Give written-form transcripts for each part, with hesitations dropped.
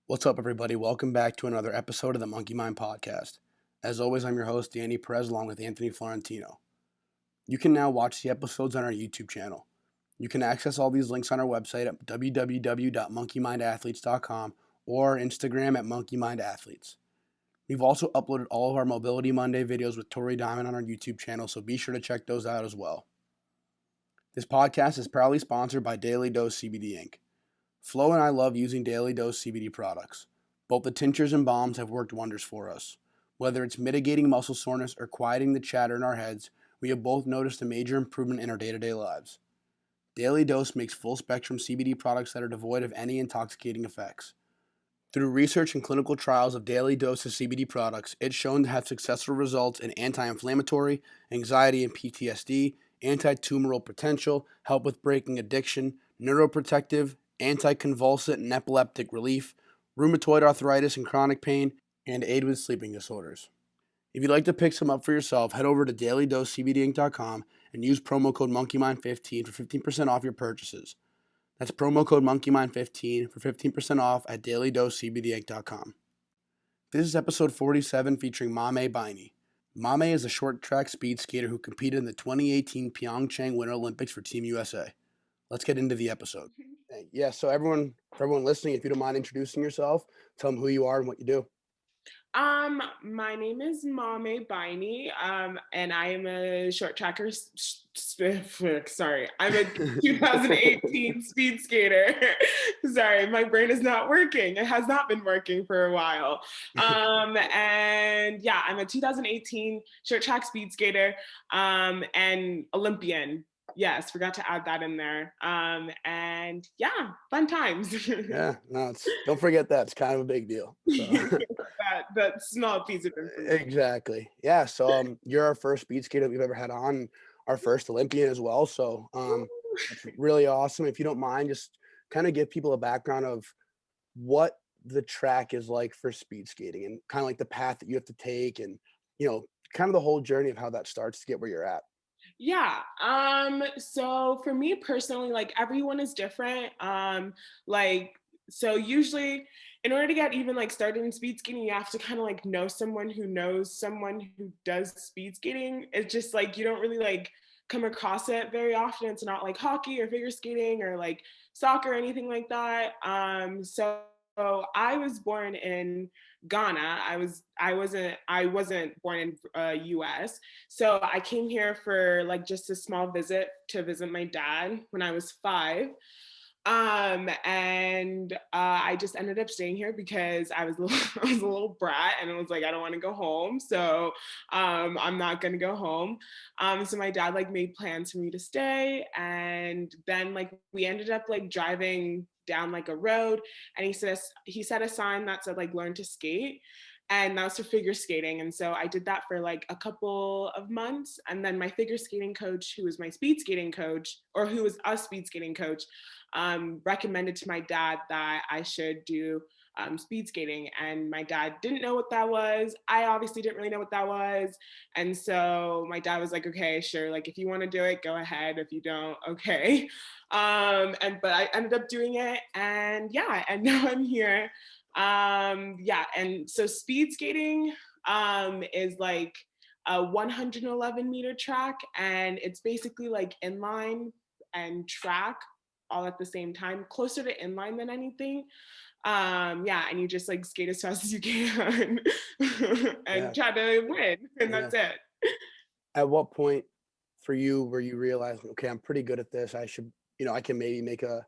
What's up, everybody? Welcome back to another episode of the Monkey Mind Podcast. As always, I'm your host, Danny Perez, along with Anthony Florentino. You can now watch the episodes on our YouTube channel. You can access all these links on our website at www.monkeymindathletes.com or Instagram at monkeymindathletes. We've also uploaded all of our Mobility Monday videos with Tori Diamond on our YouTube channel, so be sure to check those out as well. This podcast is proudly sponsored by Daily Dose CBD Inc. Flo and I love using Daily Dose CBD products. Both the tinctures and balms have worked wonders for us. Whether it's mitigating muscle soreness or quieting the chatter in our heads, we have both noticed a major improvement in our day-to-day lives. Daily Dose makes full-spectrum CBD products that are devoid of any intoxicating effects. Through research and clinical trials of Daily Dose's CBD products, it's shown to have successful results in anti-inflammatory, anxiety and PTSD, anti-tumoral potential, help with breaking addiction, neuroprotective, anticonvulsant and epileptic relief, rheumatoid arthritis and chronic pain, and aid with sleeping disorders. If you'd like to pick some up for yourself, head over to dailydosecbdinc.com and use promo code MonkeyMind15 for 15% off your purchases. That's promo code MonkeyMind15 for 15% off at dailydosecbdinc.com. This is episode 47 featuring Maame Biney. Maame is a short track speed skater who competed in the 2018 Pyeongchang Winter Olympics for Team USA. Let's get into the episode. Yeah, so for everyone listening, if you don't mind introducing yourself, tell them who you are and what you do. My name is Maame Biney, and I am a short tracker. Sorry, I'm a 2018 speed skater. Sorry, my brain is not working. It has not been working for a while. And yeah, I'm a 2018 short track speed skater, and Olympian. Yes, forgot to add that in there. And yeah, fun times. Yeah, no, don't forget that. It's kind of a big deal. So. that small piece of information. Exactly. Yeah, so you're our first speed skater we've ever had on, our first Olympian as well. So it's really awesome. If you don't mind, just kind of give people a background of what the track is like for speed skating and kind of like the path that you have to take and, kind of the whole journey of how that starts to get where you're at. Yeah. So for me personally, like everyone is different. So usually in order to get even like started in speed skating, you have to kind of like know someone who knows someone who does speed skating. It's just like you don't really like come across it very often. It's not like hockey or figure skating or like soccer or anything like that. So I was born in Ghana. I wasn't born in US. So I came here for like just a small visit to visit my dad when I was 5. And I just ended up staying here because I was I was a little brat and it was like, I don't want to go home. So I'm not going to go home. So my dad like made plans for me to stay. And then like we ended up like driving down like a road and he set a sign that said like learn to skate, and that was for figure skating. And so I did that for like a couple of months, and then my figure skating coach, who was my speed skating coach, or who was a speed skating coach, recommended to my dad that I should do speed skating. And my dad didn't know what that was. I obviously didn't really know what that was. And so my dad was like, okay, sure. Like if you want to do it, go ahead. If you don't, okay. But I ended up doing it, and yeah, and now I'm here. Yeah, and so speed skating is like a 111-meter track, and it's basically like inline and track all at the same time, closer to inline than anything. Yeah, and you just like skate as fast as you can and Yeah. try to win, and Yeah. that's it. At what point for you were you realizing, okay, I'm pretty good at this. I should, I can maybe make a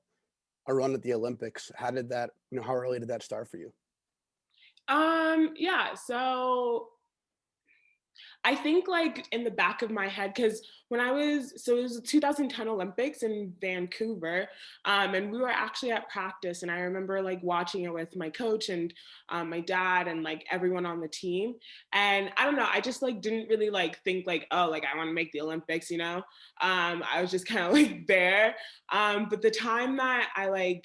run at the Olympics. How did that, how early did that start for you? Yeah, so I think like in the back of my head, because it was the 2010 Olympics in Vancouver, and we were actually at practice, and I remember like watching it with my coach and my dad and like everyone on the team, and I don't know, I just like didn't really like think like, oh, like I want to make the Olympics, you know. I was just kind of like there, but the time that I like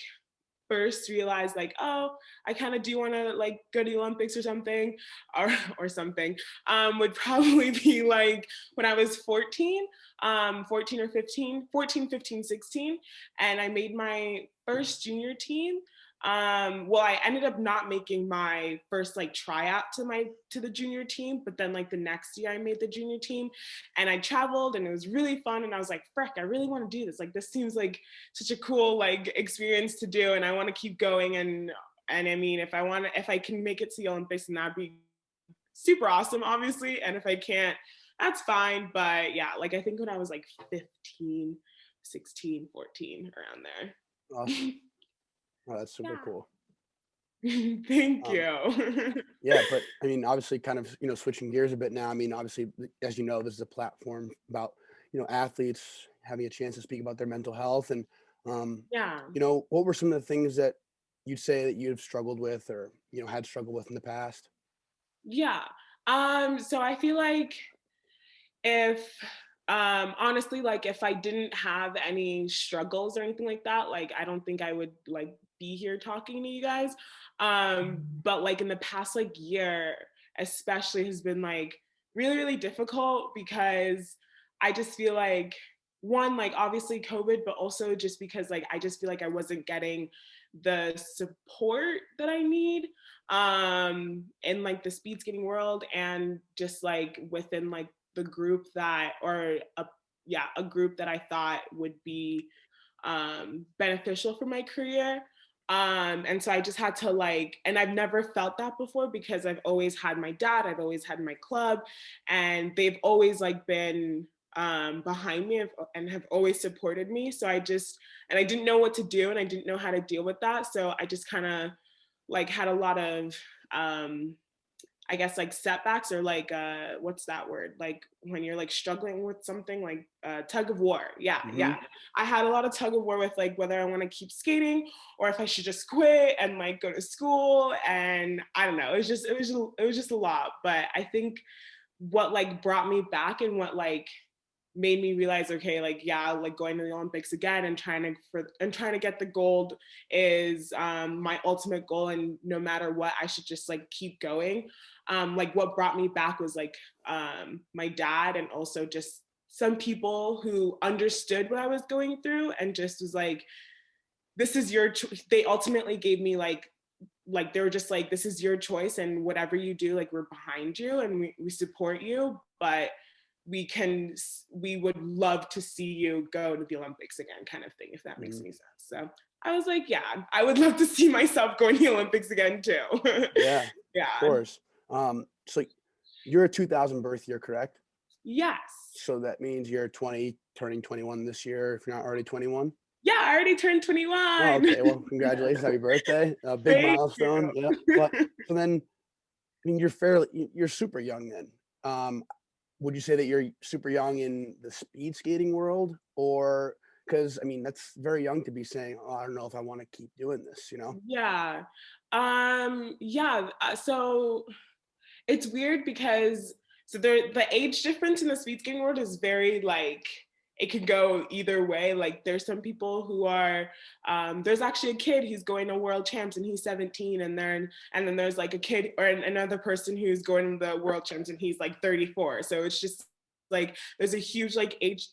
first realized like, oh, I kind of do want to like go to the Olympics or something, or something, would probably be like when I was 14, 14 or 15, 14, 15, 16. And I made my first junior team. Well, I ended up not making my first like tryout to the junior team, but then like the next year I made the junior team, and I traveled and it was really fun. And I was like, frick, I really want to do this. Like this seems like such a cool like experience to do, and I want to keep going. And I mean, if I can make it to the Olympics, then that'd be super awesome, obviously. And if I can't, that's fine. But yeah, like I think when I was like 15, 16, 14, around Awesome. there. Oh, that's super Yeah. cool. Thank Um, you. yeah, but I mean, obviously, kind of, switching gears a bit now. I mean, obviously, as you know, this is a platform about, athletes having a chance to speak about their mental health. And, um, Yeah. what were some of the things that you'd say that you've struggled with or, had struggled with in the past? Yeah. So I feel like if honestly, like if I didn't have any struggles or anything like that, like I don't think I would like be here talking to you guys. But like in the past like year especially has been like really, really difficult because I just feel like one, like obviously COVID, but also just because like I just feel like I wasn't getting the support that I need in like the speed skating world, and just like within like the group that or a yeah a group that I thought would be beneficial for my career. And so I just had to like, and I've never felt that before because I've always had my dad, I've always had my club, and they've always like been behind me and have always supported me. So and I didn't know what to do and I didn't know how to deal with that. So I just kind of like had a lot of um, I guess like setbacks, or like what's that word? Like when you're like struggling with something, like tug of war. Yeah, Hmm. yeah. I had a lot of tug of war with like whether I want to keep skating or if I should just quit and like go to school. And I don't know. It was just a lot. But I think what like brought me back and what like made me realize, okay, like yeah, like going to the Olympics again and trying to get the gold is my ultimate goal, and no matter what I should just like keep going. Like what brought me back was like my dad, and also just some people who understood what I was going through and just was like, this is your they ultimately gave me like they were just like, this is your choice, and whatever you do, like we're behind you and we support you, but we would love to see you go to the Olympics again, kind of thing, if that makes Hmm. any sense. So I was like, yeah, I would love to see myself going to the Olympics again too. Yeah, of Yeah. course. So you're a 2000 birth year, correct? Yes. So that means you're 20, turning 21 this year, if you're not already 21. Yeah, I already turned Oh, 21. okay. Well, congratulations. Happy birthday. A big Thank milestone. you. Yeah. But so then, I mean, you're super young then. Um, would you say that you're super young in the speed skating world? Or because I mean, that's very young to be saying, oh, I don't know if I want to keep doing this, you know? Yeah. Yeah. So it's weird because the age difference in the speed skating world is very like, it can go either way. Like there's some people who are there's actually a kid who's going to world champs and he's 17, and then there's like a kid or another person who's going to the world champs and he's like 34. So it's just like there's a huge like age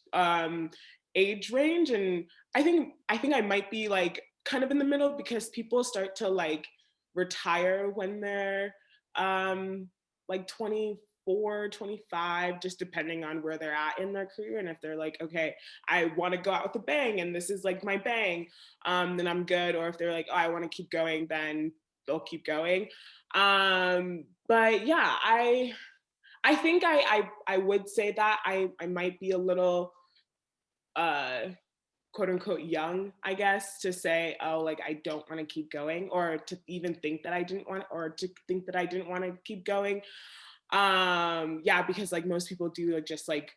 range. And I think I might be like kind of in the middle because people start to like retire when they're um like 24, 25, just depending on where they're at in their career. And if they're like, okay, I want to go out with a bang and this is like my bang, then I'm good. Or if they're like, oh, I want to keep going, then they'll keep going. But yeah, I think I would say that I might be a little uh quote unquote young, I guess, to say, oh, like I don't want to keep going, or to even think that I didn't want, or to think that I didn't want to keep going. Yeah, because like most people do like just like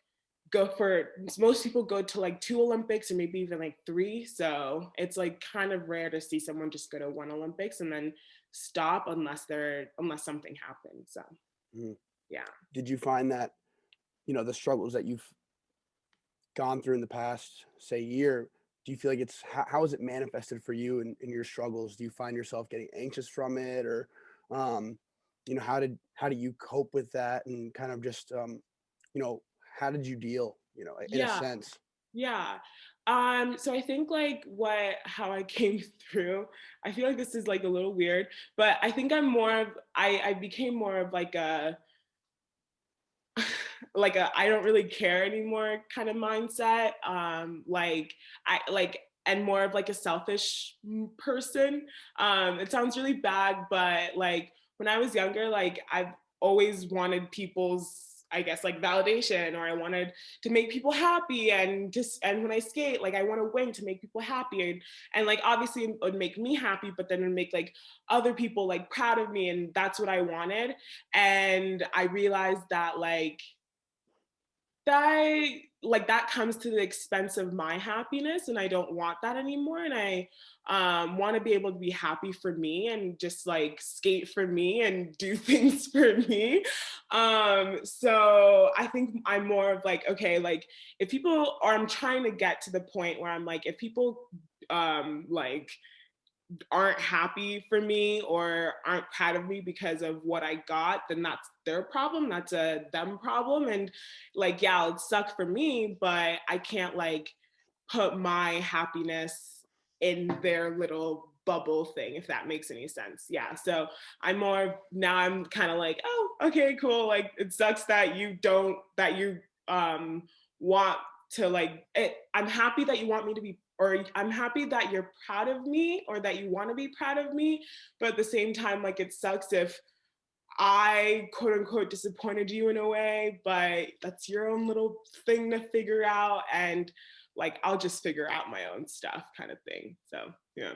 most people go to like 2 Olympics or maybe even like 3. So it's like kind of rare to see someone just go to 1 Olympics and then stop unless something happens. So Mhm. yeah. Did you find that, the struggles that you've gone through in the past, say, year, do you feel like how is it manifested for you in your struggles? Do you find yourself getting anxious from it, or, um, how do you cope with that, and kind of just, you know, how did you deal, in a Yeah. sense? Yeah. So I think like how I came through, I feel like this is like a little weird, but I think I became more of like a like a I don't really care anymore kind of mindset. I like and more of like a selfish person. It sounds really bad, but like when I was younger, like I've always wanted people's, I guess, like validation, or I wanted to make people happy, and when I skate, like I want to win to make people happy, and like obviously it would make me happy, but then it would make like other people like proud of me, and that's what I wanted. And I realized that that comes to the expense of my happiness, and I don't want that anymore. And I want to be able to be happy for me and just like skate for me and do things for me. So I think I'm more of like, okay, like if people, or I'm trying to get to the point where I'm like, if people like aren't happy for me or aren't proud of me because of what I got, then that's their problem. That's a them problem. And like, yeah, it sucked for me, but I can't like put my happiness in their little bubble thing, if that makes any sense. Yeah. So I'm kind of like, oh, okay, cool. Like it sucks that you want to like it. I'm happy that you want me to be, or I'm happy that you're proud of me, or that you want to be proud of me. But at the same time, like it sucks if I quote unquote disappointed you in a way, but that's your own little thing to figure out. And like, I'll just figure out my own stuff kind of thing. So, yeah.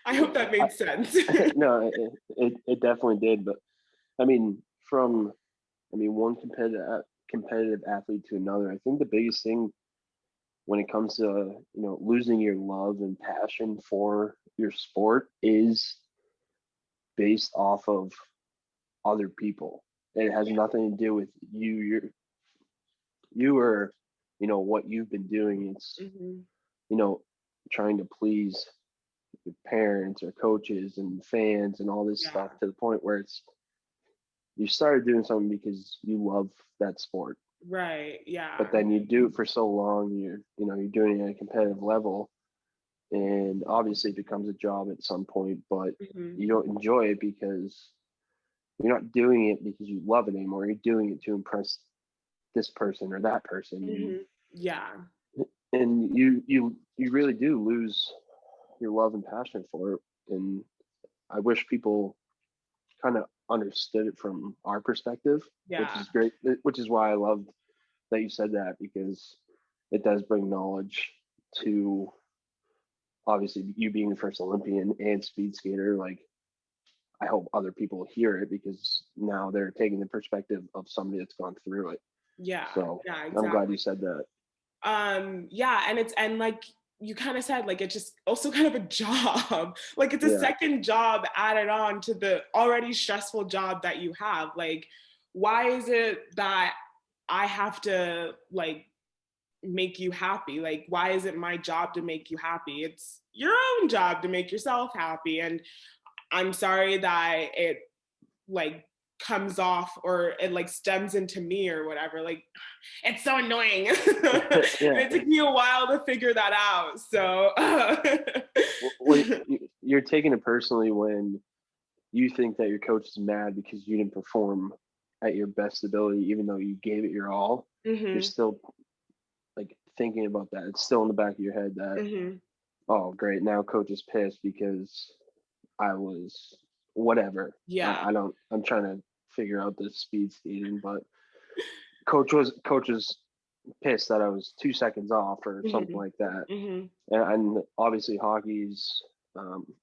I hope that I, made sense. no, it definitely did. But I mean, from one competitive athlete to another, I think the biggest thing when it comes to losing your love and passion for your sport is based off of other people. It has nothing to do with you. You are, what you've been doing. It's Hmm. you know trying to please your parents or coaches and fans and all this stuff Yeah. to the point where it's you started doing something because you love that sport, Right. but Yeah. then you do it for so long, you're doing it at a competitive level, and obviously it becomes a job at some point, but Hmm. you don't enjoy it because you're not doing it because you love it anymore. You're doing it to impress this person or that person, Hmm. Yeah. and you really do lose your love and passion for it. And I wish people kind of understood it from our perspective, which Yeah. is great, which is why I loved that you said that, because it does bring knowledge to, obviously, you being the first Olympian and speed skater. Like, I hope other people hear it because now they're taking the perspective of somebody that's gone through it. Yeah. So Yeah. I'm glad Exactly. you said that. Yeah, and like you kind of said, like it's just also kind of a job. Like it's a Yeah. second job added on to the already stressful job that you have. Like, why is it that I have to like make you happy? Like, why is it my job to make you happy? It's your own job to make yourself happy. And I'm sorry that it like comes off, or it like stems into me or whatever. Like it's so annoying. And Yeah. it took me a while to figure that out. So Well, you're taking it personally when you think that your coach is mad because you didn't perform at your best ability, even though you gave it your all. You're hmm. still like thinking about that. It's still in the back of your head that, Hmm. oh, great, now coach is pissed because I was whatever. Yeah. I'm trying to figure out this speed skating, but coach was pissed that I was 2 seconds off or something Hmm. like that. Hmm. And obviously hockey's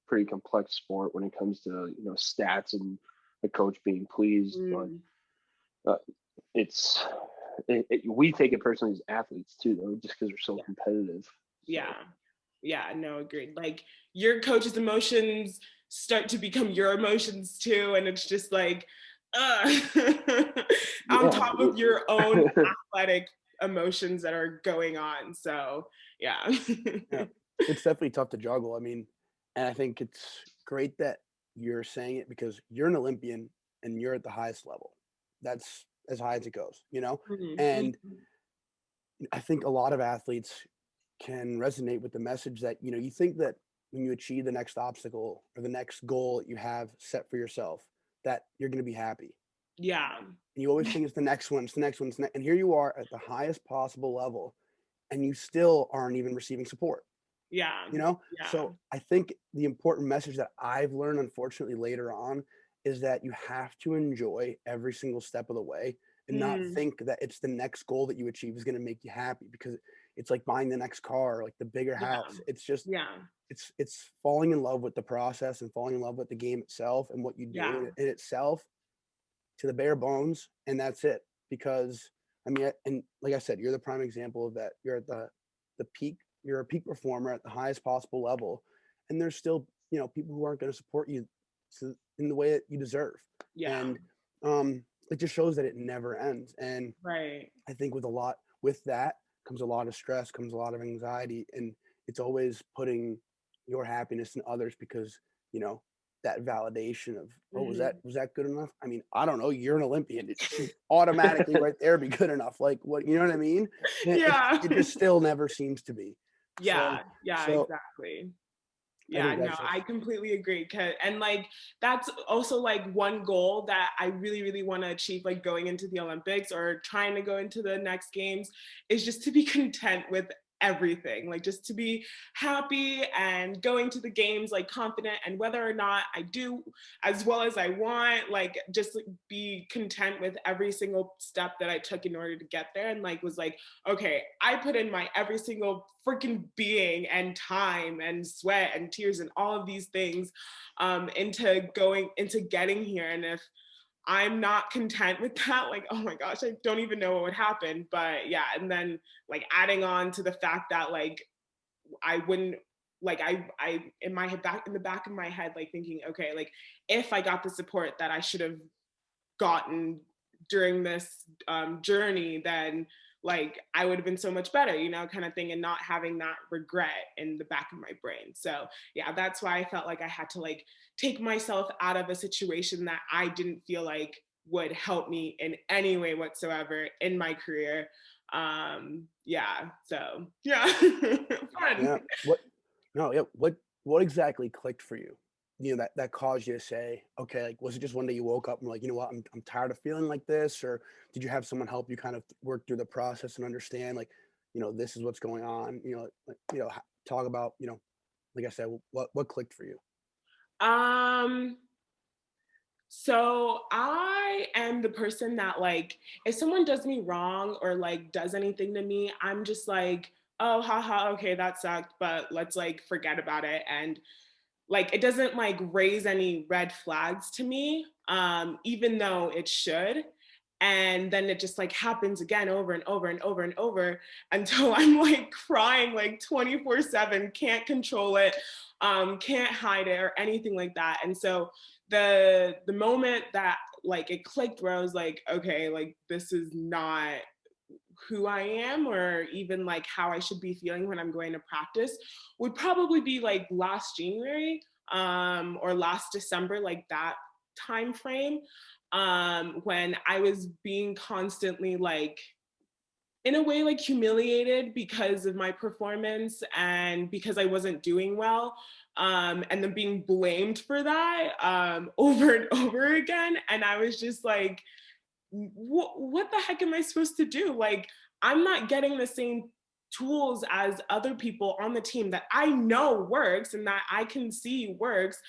pretty complex sport when it comes to stats and the coach being pleased, but Mm. uh, it's we take it personally as athletes too, though, just because we're so Yeah. competitive. So Yeah. Yeah. No, agreed. Like your coach's emotions start to become your emotions too. And it's just like, uh, on yeah, top of your own athletic emotions that are going on. So, yeah. Yeah, it's definitely tough to juggle. I mean, and I think it's great that you're saying it because you're an Olympian and you're at the highest level. That's as high as it goes, you know? Mhm. And Mhm. I think a lot of athletes can resonate with the message that, you think that when you achieve the next obstacle or the next goal that you have set for yourself, that you're going to be happy. Yeah. And you always think it's the next one, it's the next one, and here you are at the highest possible level, and you still aren't even receiving support. Yeah. Yeah. So I think the important message that I've learned, unfortunately, later on, is that you have to enjoy every single step of the way and not Mm, think that it's the next goal that you achieve is going to make you happy, because it's like buying the next car, like the bigger yeah. house. It's just Yeah. it's falling in love with the process and falling in love with the game itself and what you do Yeah. in itself to the bare bones, and that's it. Because I mean, and like I said, you're the prime example of that. You're at the peak. You're a peak performer at the highest possible level, and there's still people who aren't going to support you in the way that you deserve. Yeah. And it just shows that it never ends. And Right. I think with that comes a lot of stress, comes a lot of anxiety, and it's always putting your happiness in others, because you know that validation of, oh, was that Hmm. was that good enough? I mean, I don't know. You're an Olympian. It should automatically right there be good enough. Like, what, you know what I mean? And Yeah. it just still never seems to be. Yeah. So Yeah. so Exactly. I Yeah, think no, that's I just completely agree. And like, that's also like one goal that I really, really want to achieve, like going into the Olympics or trying to go into the next games, is just to be content with everything, like just to be happy and going to the games like confident, and whether or not I do as well as I want, like just like, be content with every single step that I took in order to get there, and like was like, okay, I put in my every single freaking being and time and sweat and tears and all of these things into getting here. And if I'm not content with that, like, oh my gosh, I don't even know what would happen. But yeah, and then like adding on to the fact that like I wouldn't, like I in the back of my head, like thinking, okay, like if I got the support that I should have gotten during this journey, then like I would have been so much better, kind of thing, and not having that regret in the back of my brain. So yeah, that's why I felt like I had to like take myself out of a situation that I didn't feel like would help me in any way whatsoever in my career. Yeah, so yeah. Fun. yeah. What No, yeah. What exactly clicked for you? That caused you to say, okay, like, was it just one day you woke up and like, you know what, I'm tired of feeling like this, or did you have someone help you kind of work through the process and understand, like, this is what's going on? Talk about, like I said, what clicked for you? um So I am the person that like, if someone does me wrong or like does anything to me, I'm just like, oh haha, okay, that sucked, but let's like forget about it. And like it doesn't like raise any red flags to me, even though it should. And then it just like happens again over and over and over and over until I'm like crying like 24/7, can't control it, can't hide it or anything like that. And so the moment that like it clicked, where I was like, okay, like this is not who I am or even like how I should be feeling when I'm going to practice, would probably be like last January, or last December, like that time frame, when I was being constantly like in a way like humiliated because of my performance and because I wasn't doing well, and then being blamed for that, over and over again. And I was just like, what the heck am I supposed to do? Like, I'm not getting the same tools as other people on the team that I know works and that I can see works.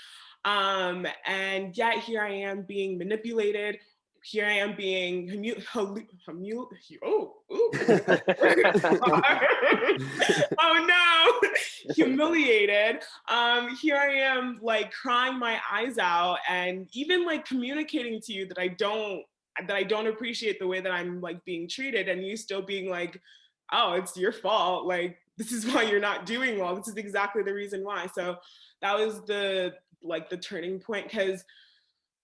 And yet here I am being manipulated. Here I am being oh no, humiliated. Here I am like crying my eyes out and even like communicating to you that I don't appreciate the way that I'm like being treated, and you still being like, oh, it's your fault. Like, this is why you're not doing well. This is exactly the reason why. So that was the turning point, because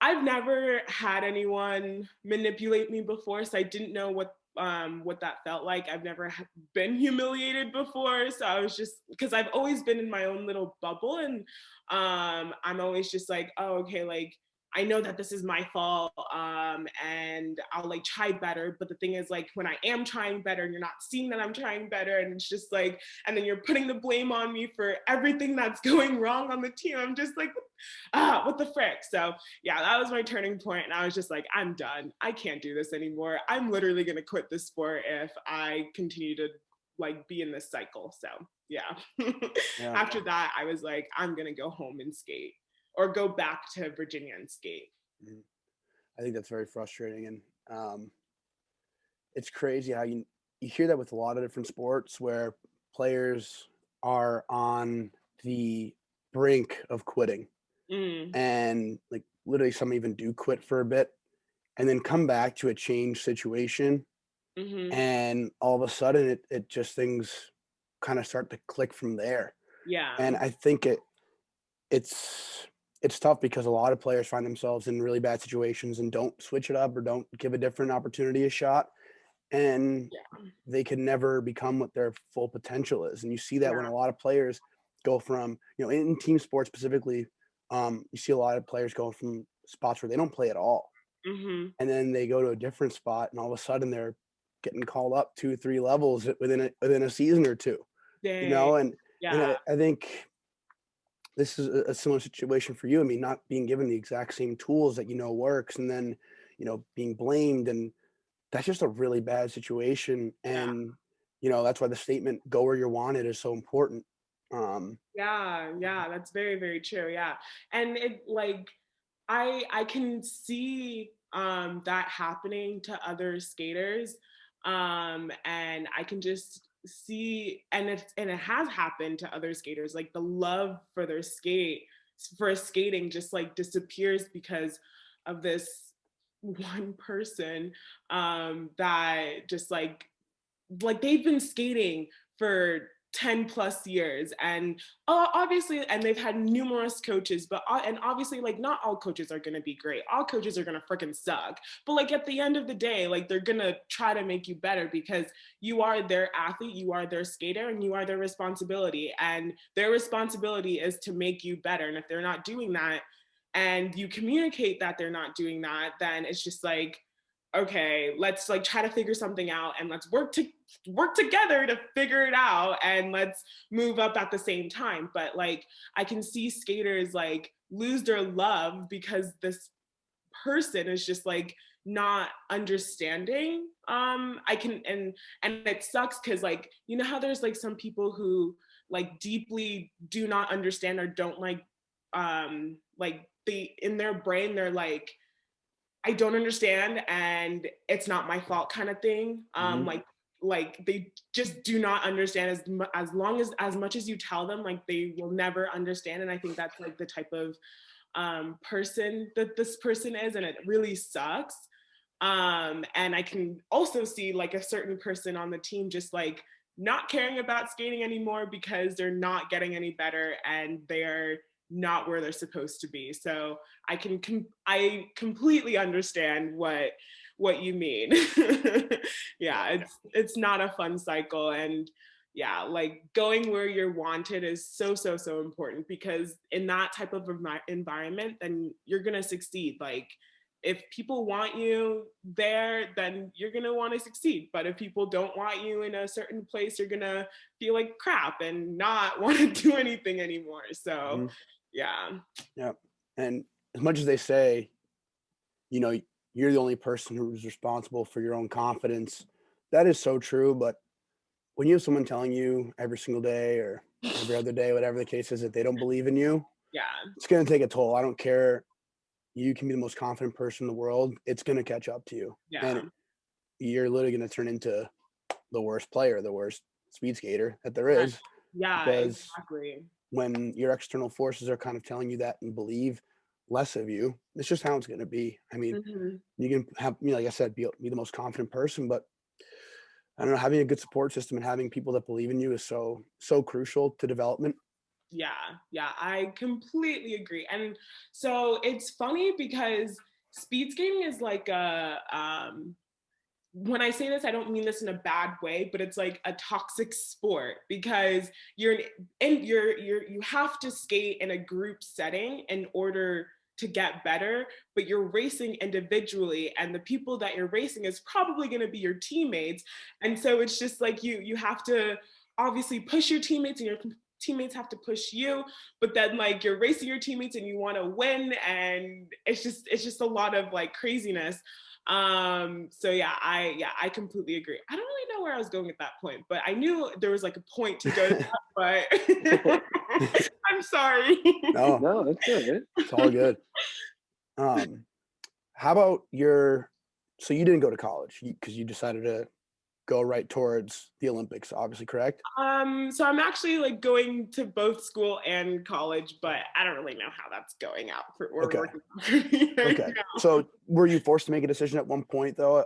I've never had anyone manipulate me before, so I didn't know what that felt like. I've never been humiliated before, so I was just, because I've always been in my own little bubble, and I'm always just like, oh, okay, like I know that this is my fault, and I'll like try better. But the thing is, like, when I am trying better and you're not seeing that I'm trying better, and it's just like, and then you're putting the blame on me for everything that's going wrong on the team. I'm just like, what the frick? So yeah, that was my turning point, and I was just like, I'm done. I can't do this anymore. I'm literally gonna quit this sport if I continue to like be in this cycle. So yeah. Yeah. After that, I was like, I'm gonna go home and skate or go back to Virginia and skate. Mhm. I think that's very frustrating, and it's crazy how you hear that with a lot of different sports where players are on the brink of quitting, Mm, and like literally some even do quit for a bit and then come back to a changed situation, hmm. and all of a sudden it just things kind of start to click from there. Yeah. And I think it's it's tough because a lot of players find themselves in really bad situations and don't switch it up or don't give a different opportunity a shot, and Yeah. they can never become what their full potential is. And you see that when Yeah. a lot of players go from, in team sports specifically, you see a lot of players go from spots where they don't play at all, Hmm. and then they go to a different spot, and all of a sudden they're getting called up 2, 3 levels within a season or two. You Dang. know, and Yeah. I think this is a similar situation for you. I mean, not being given the exact same tools that works, and then being blamed, and that's just a really bad situation. Yeah. And that's why the statement "Go where you're wanted" is so important. Um, Yeah. Yeah. That's very, very true. Yeah. And it like I can see that happening to other skaters. And I can just see, and it has happened to other skaters, like the love for their skating just like disappears because of this one person that just like they've been skating for 10 plus years, and obviously, and they've had numerous coaches, but and obviously like not all coaches are going to be great, all coaches are going to freaking suck, but like at the end of the day, like they're going to try to make you better because you are their athlete, you are their skater, and you are their responsibility, and their responsibility is to make you better. And if they're not doing that and you communicate that they're not doing that, then it's just like, okay, let's like try to figure something out, and let's work together to figure it out, and let's move up at the same time. But like I can see skaters like lose their love because this person is just like not understanding. I can, and it sucks because like, you know how there's like some people who like deeply do not understand or don't like they in their brain they're like, I don't understand and it's not my fault kind of thing. mhm. Like they just do not understand as long as much as you tell them, like they will never understand. And I think that's like the type of person that this person is, and it really sucks. And I can also see like a certain person on the team just like not caring about skating anymore because they're not getting any better and they're not where they're supposed to be. So I completely understand what you mean. Yeah, it's not a fun cycle. And yeah, like going where you're wanted is so important, because in that type of environment, then you're gonna succeed. Like if people want you there, then you're gonna want to succeed. But if people don't want you in a certain place, you're gonna feel like crap and not want to do anything anymore. So Mhm. yeah. Yeah. And as much as they say, you know, you're the only person who's responsible for your own confidence, that is so true. But when you have someone telling you every single day or every other day, whatever the case is, that they don't believe in you, Yeah. it's going to take a toll. I don't care. You can be the most confident person in the world. It's going to catch up to you. Yeah. And you're literally going to turn into the worst player, the worst speed skater that there Right. is, Yeah, because exactly. when your external forces are kind of telling you that and believe less of you, it's just how it's going to be. I mean, Hmm. you can have, like I said, be the most confident person, but I don't know, having a good support system and having people that believe in you is so crucial to development. Yeah, yeah, I completely agree. And so it's funny because speed skating is like a when I say this, I don't mean this in a bad way, but it's like a toxic sport because you have to skate in a group setting in order to get better, but you're racing individually, and the people that you're racing is probably going to be your teammates. And so it's just like you have to obviously push your teammates, and your teammates have to push you, but then like you're racing your teammates and you want to win, and it's just a lot of like craziness. So I completely agree. I don't really know where I was going at that point, but I knew there was like a point to go to that, but I'm sorry. No, that's good. It's all good. How about so you didn't go to college because you decided to go right towards the Olympics, obviously, correct? So I'm actually like going to both school and college, but I don't really know how that's going out Okay. working for me right Okay. now. So were you forced to make a decision at one point though,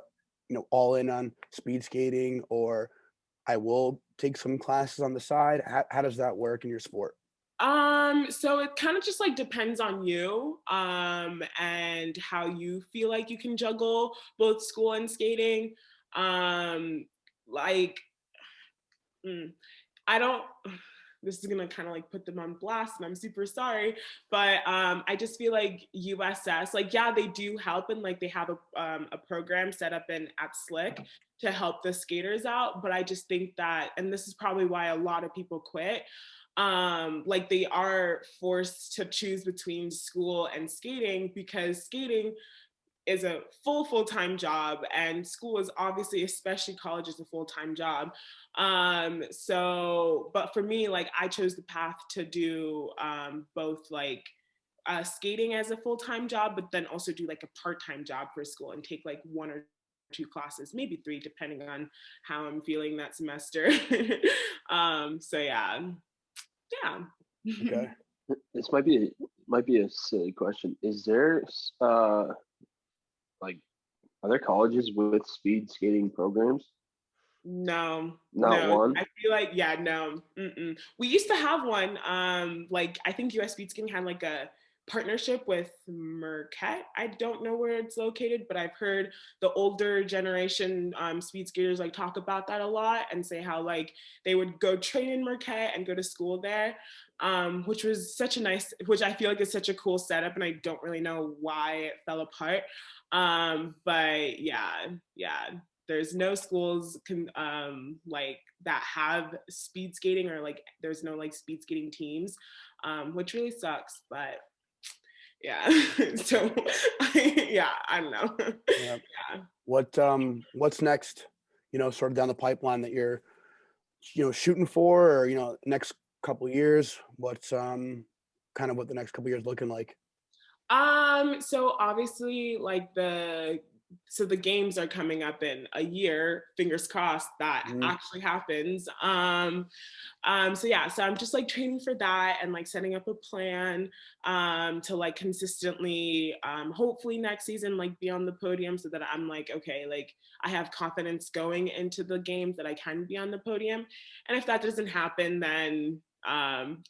all in on speed skating, or I will take some classes on the side? How does that work in your sport? So it kind of just like depends on you, and how you feel like you can juggle both school and skating. Like, I don't, this is gonna kind of like put them on blast, and I'm super sorry, but I just feel like USS, like, yeah, they do help, and like they have a program set up at Slick to help the skaters out. But I just think that, and this is probably why a lot of people quit, like they are forced to choose between school and skating, because skating is a full-time job, and school is obviously, especially college, is a full-time job. So but for me, like I chose the path to do both like skating as a full-time job, but then also do like a part-time job for school and take like one or two classes, maybe three, depending on how I'm feeling that semester. So yeah. Okay. This might be a silly question. Is there like are there colleges with speed skating programs? No, Not no. one. I feel like, yeah, no. We used to have one. Like I think US Speedskating had like a partnership with Marquette. I don't know where it's located, but I've heard the older generation speed skaters like talk about that a lot, and say how like they would go train in Marquette and go to school there, which was which I feel like is such a cool setup, and I don't really know why it fell apart. But yeah, there's no schools like that have speed skating, or like there's no like speed skating teams, which really sucks. But yeah, so yeah, I don't know. Yeah. Yeah. What's next? Sort of down the pipeline that you're shooting for, or next couple years. What's kind of what the next couple years looking like? So obviously, like the games are coming up in a year. Fingers crossed that actually happens. So I'm just like training for that, and like setting up a plan to like consistently, hopefully next season, like be on the podium, so that I'm like, okay, like I have confidence going into the games that I can be on the podium. And if that doesn't happen, then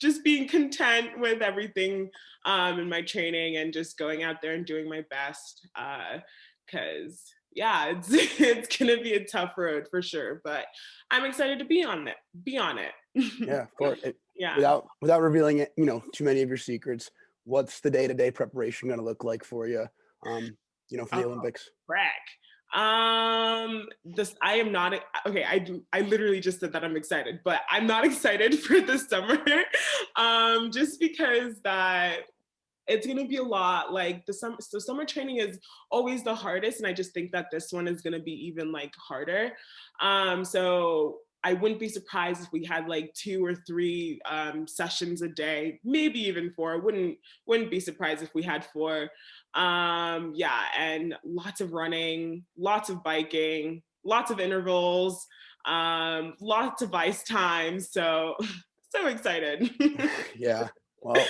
just being content with everything in my training, and just going out there and doing my best, because yeah, it's it's gonna be a tough road for sure, but I'm excited to be on it. Yeah, of course. Yeah. Without revealing it, too many of your secrets, what's the day-to-day preparation going to look like for you, for the Olympics? Frick. This I am not okay. I literally just said that I'm excited, but I'm not excited for this summer. Just because that it's gonna be a lot. Like summer training is always the hardest, and I just think that this one is gonna be even like harder. So I wouldn't be surprised if we had like 2 or 3 sessions a day, maybe even 4. Wouldn't be surprised if we had 4. Yeah, and lots of running, lots of biking, lots of intervals, lots of ice time. So so excited. Yeah. Well,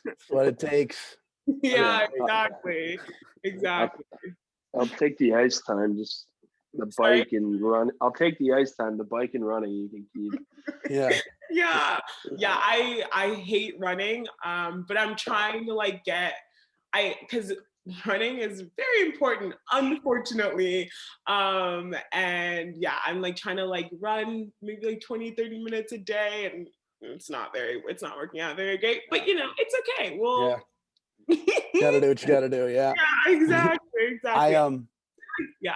that's what it takes. Yeah, Yeah, exactly. I'll take the ice time. Just the Sorry. bike and run. I'll take the ice time. The bike and running you can keep. Yeah. Yeah. I hate running, but I'm trying to like because running is very important, unfortunately. And yeah, I'm like trying to like run maybe like 20-30 minutes a day, and it's not working out very great, but it's okay. Yeah. Gotta do what you gotta do. Yeah. Yeah, exactly. I Yeah.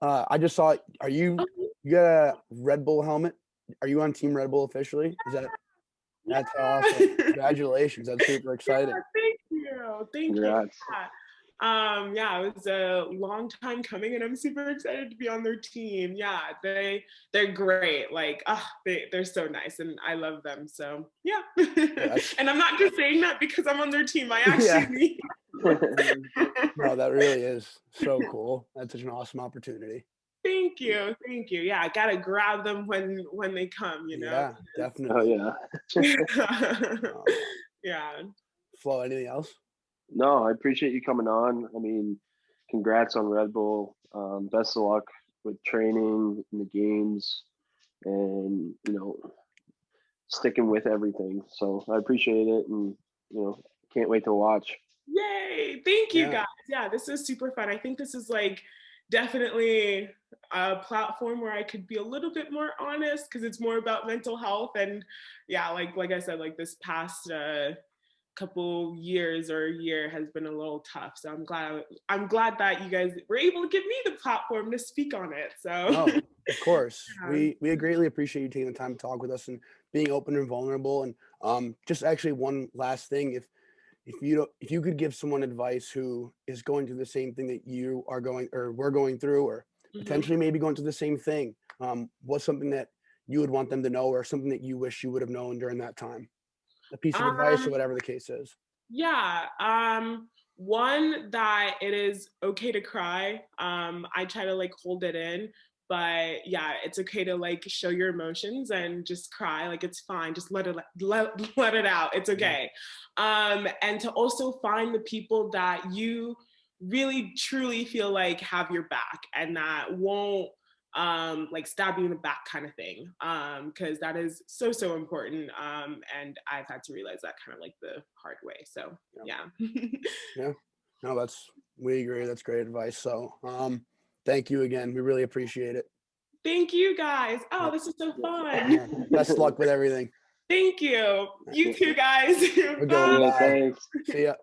I just saw. Are you Okay. you got a Red Bull helmet? Are you on Team Red Bull officially? Is that Yeah. That's awesome. Congratulations. That's super exciting. Yeah, thank you. Thank you. Congrats. Yeah. Yeah, it was a long time coming and I'm super excited to be on their team. Yeah, they're great. Like, they're so nice and I love them. So yeah. Yeah, And I'm not just saying that because I'm on their team. I yeah. actually need No, that really is so cool. That's such an awesome opportunity. Thank you. Thank you. Yeah, I gotta grab them when they come, Yeah, Oh definitely. yeah. Um, Yeah. Flo, anything else? No, I appreciate you coming on. I mean, congrats on Red Bull. Best of luck with training in the games, and sticking with everything. So I appreciate it, and can't wait to watch. Yay! Thank you Yeah, guys. Yeah, this is super fun. I think this is like definitely a platform where I could be a little bit more honest because it's more about mental health and yeah, like I said, like this past couple years or a year has been a little tough. So I'm glad that you guys were able to give me the platform to speak on it. So no, of course. yeah. We greatly appreciate you taking the time to talk with us and being open and vulnerable. And just actually one last thing, if you could give someone advice who is going through the same thing that you are going or we're going through, or Mhm. potentially maybe going through the same thing, what's something that you would want them to know, or something that you wish you would have known during that time? A piece of advice, or Um, whatever the case is. Yeah. One that it is okay to cry. I try to like hold it in, but yeah, it's okay to like show your emotions and just cry. Like it's fine. Just let it out. It's Yeah. okay. And to also find the people that you really truly feel like have your back and that won't like stab you in the back kind of thing because that is so important and I've had to realize that kind of like the hard way so Yeah. yeah. Yeah. No, we agree. That's great advice. So, thank you again. We really appreciate it. Thank you guys. Oh, Yeah. this is so Yeah. fun. Yeah. Best of luck with everything. Thank you. Right. You too guys. Have a good one. Yeah, Bye. Bye. thanks. See ya.